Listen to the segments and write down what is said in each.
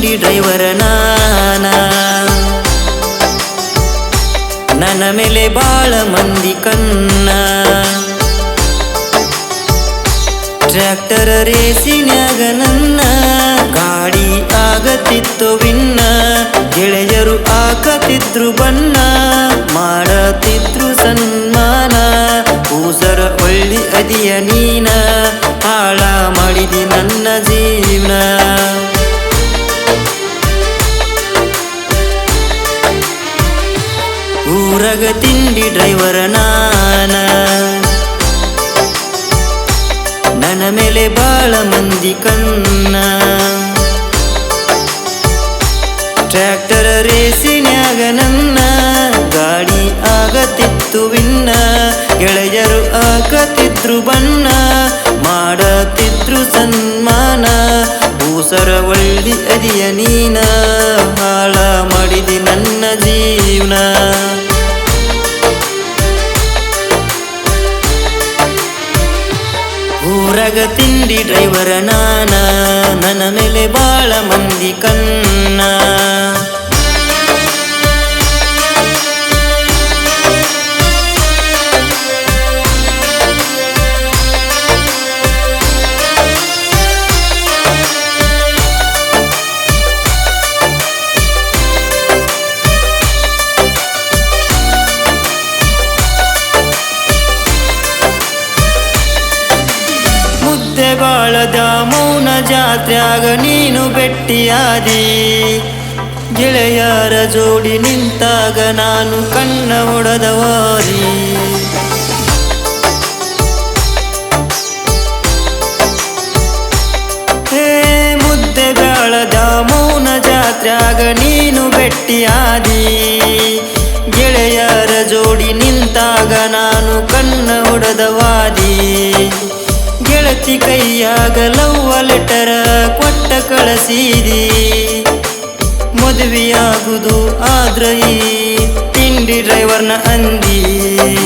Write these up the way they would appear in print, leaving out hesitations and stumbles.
ತಿಂಡಿ ಡ್ರೈವರ ನಾನ. ನನ್ನ ಮೇಲೆ ಬಾಳ ಮಂದಿ ಕಣ್ಣ. ಟ್ರ್ಯಾಕ್ಟರ್ ರೇಸಿನ್ಯಾಗ ನನ್ನ ಗಾಡಿ ಆಗತಿತ್ತು ವಿನ್ನ. ಗೆಳೆಯರು ಹಾಕತಿದ್ರು ಬಣ್ಣ, ಮಾಡತಿದ್ರು ಸನ್ಮಾನ. ಕೂಸರ ಒಳ್ಳಿ ಅದಿಯ ನೀನ, ಹಾಳ ಮಾಡಿದಿ ನನ್ನ ಜೀವನ. ಊರಗ ತಿಂಡಿ ಡ್ರೈವರ ನಾನ. ನನ್ನ ಮೇಲೆ ಬಾಳ ಮಂದಿ ಕಣ್ಣ. ಟ್ರ್ಯಾಕ್ಟರ್ ರೇಸಿನ್ಯಾಗ ನನ್ನ ಗಾಡಿ ಆಗತಿತ್ತು ವಿನ್ನ. ಗೆಳೆಯರು ಹಾಕತಿದ್ರು ಬಣ್ಣ, ಮಾಡತಿದ್ರು ಸನ್ಮಾನ. ಕೂಸರ ಒಳ್ಳಿ ಅದಿಯ ನೀನ, ಹಾಳ ಮಾಡಿದಿ ನನ್ನ ಜೀವನ. ಊರಗ ತಿಂಡಿ ಡ್ರೈವರ ನಾನ. ನನ್ನ ಮೇಲೆ ಬಾಳ ಮಂದಿ ಕಣ್ಣ. ಬಾಳದ ಮೌನ ಜಾತ್ರ್ಯಾಗ ನೀನು ಭೆಟ್ಟಿಯಾದಿ. ಗೆಳೆಯರ ಜೋಡಿ ನಿಂತಾಗ ನಾನು ಕಣ್ಣ ಹೊಡೆದವಾದಿ. ಹೇ ಮುದ್ದೆ ಬಾಳದ ಮೌನ ಜಾತ್ರ್ಯಾಗ ನೀನು ಭೆಟ್ಟಿಯಾದಿ. ಗೆಳೆಯರ ಜೋಡಿ ನಿಂತಾಗ ನಾನು ಕಣ್ಣ ಹೊಡೆದವಾದಿ. ಗೆಳತಿ ಕೈಯಾಗ ಲವ್ವ ಲೆಟರ ಕೊಟ್ಟ ಕಳಸಿದಿ. ಮದುವೆಯಾಗುದು ಆದ್ರ ಈ ತಿಂಡಿ ಡ್ರೈವರ್ನ ಅಂದಿ.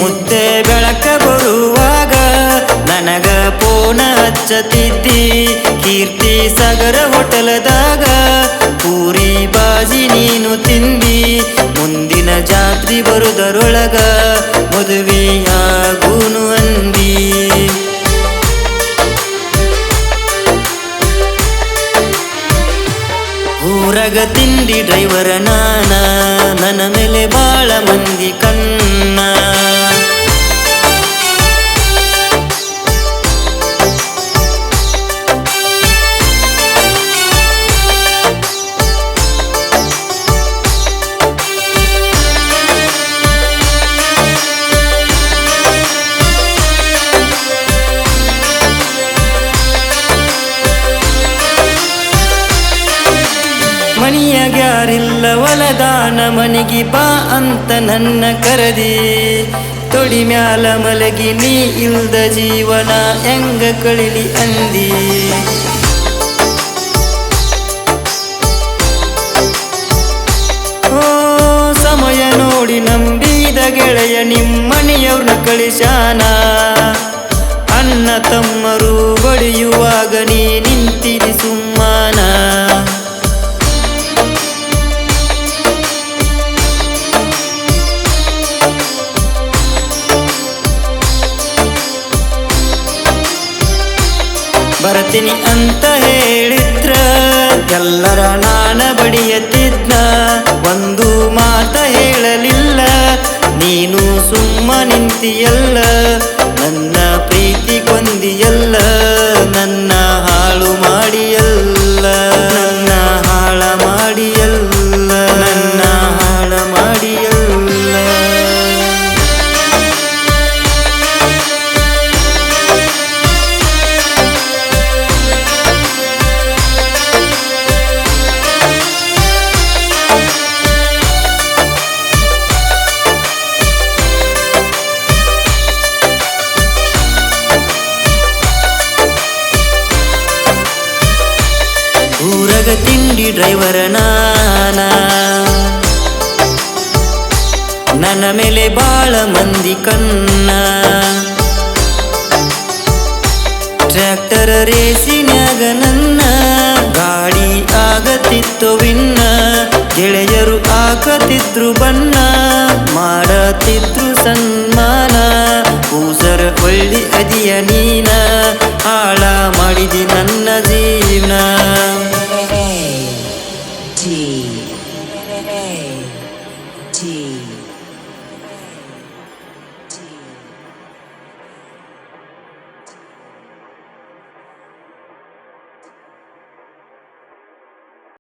ಮುದ್ದೆ ಬೆಳಕ ಬರುವಾಗ ನನಗ ಫೋನ ಹಚ್ಚತಿದ್ದಿ. ಕೀರ್ತಿ ಸಾಗರ ಹೋಟೆಲದಾಗ ಪೂರಿ ಬಾಜಿ ನೀನು ತಿಂದಿ. ಮುಂದಿನ ಜಾತ್ರಿ ಬರುದರೊಳಗ ಮದುವೆಯಾಗುನು ಅಂದಿ. ಊರಗ ತಿಂಡಿ ಡ್ರೈವರ ನಾನ. ನನ್ನ ಮೇಲೆ ಬಾಳ ಮಂದಿ ಕಣ್ಣ. ಮನಿಯಾಗ್ಯಾರಿಲ್ಲ ಹೊಲದಾನ ಮನೆಗೆ ಬಾ ಅಂತ ನನ್ನ ಕರದಿ. ತೊಡಿ ಮ್ಯಾಲ ಮಲಗಿ ನೀ ಇಲ್ದ ಜೀವನ ಹೆಂಗ ಕಳಿಲಿ ಅಂದಿ. ಓ ಸಮಯ ನೋಡಿ ನಂಬಿದ ಗೆಳೆಯ ನಿಮ್ಮನೆಯವ್ರನ್ನ ಕಳಿಸಾನ. ಅಣ್ಣ ತಮ್ಮರು ಬಡಿಯುವಾಗ ನೀ ನಿಂತಿದಿ ಸುಮ್ಮಾನ. ಬರ್ತೀನಿ ಅಂತ ಹೇಳಿದ್ರ ಎಲ್ಲರ ನಾನ ಬಡಿಯತಿದ್ನ. ಒಂದು ಮಾತ ಹೇಳಲಿಲ್ಲ, ನೀನು ಸುಮ್ಮ ನಿಂತಿಯಲ್ಲ. ನನ್ನ ಪ್ರೀತಿ ಕೊಂದಿಯಲ್ಲ, ನನ್ನ ಹಾಳು ಮಾಡಿಯಲ್ಲ. ನನ್ನ ಹಾಳ ಮಾಡಿಯಲ್ಲ, ನನ್ನ ಹಾಳ ಮಾಡಿಯಲ್ಲ. ಊರಗ ತಿಂಡಿ ಡ್ರೈವರ ನಾನ. ನನ್ನ ಮೇಲೆ ಬಾಳ ಮಂದಿ ಕಣ್ಣ. ಟ್ರ್ಯಾಕ್ಟರ್ ರೇಸಿನ್ಯಾಗ ನನ್ನ ಗಾಡಿ ಆಗ ಆಗತಿತ್ತು ವಿನ್ನ ಗೆಳೆಯರು ಹಾಕತಿದ್ರು ಬಣ್ಣ ಮಾಡತಿದ್ರು ಸನ್ಮಾನ ಕೂಸರ ಒಳ್ಳಿ ಅದಿಯ ನೀನ ಹಾಳ ಮಾಡಿದಿ ನನ್ನ ಜೀವನ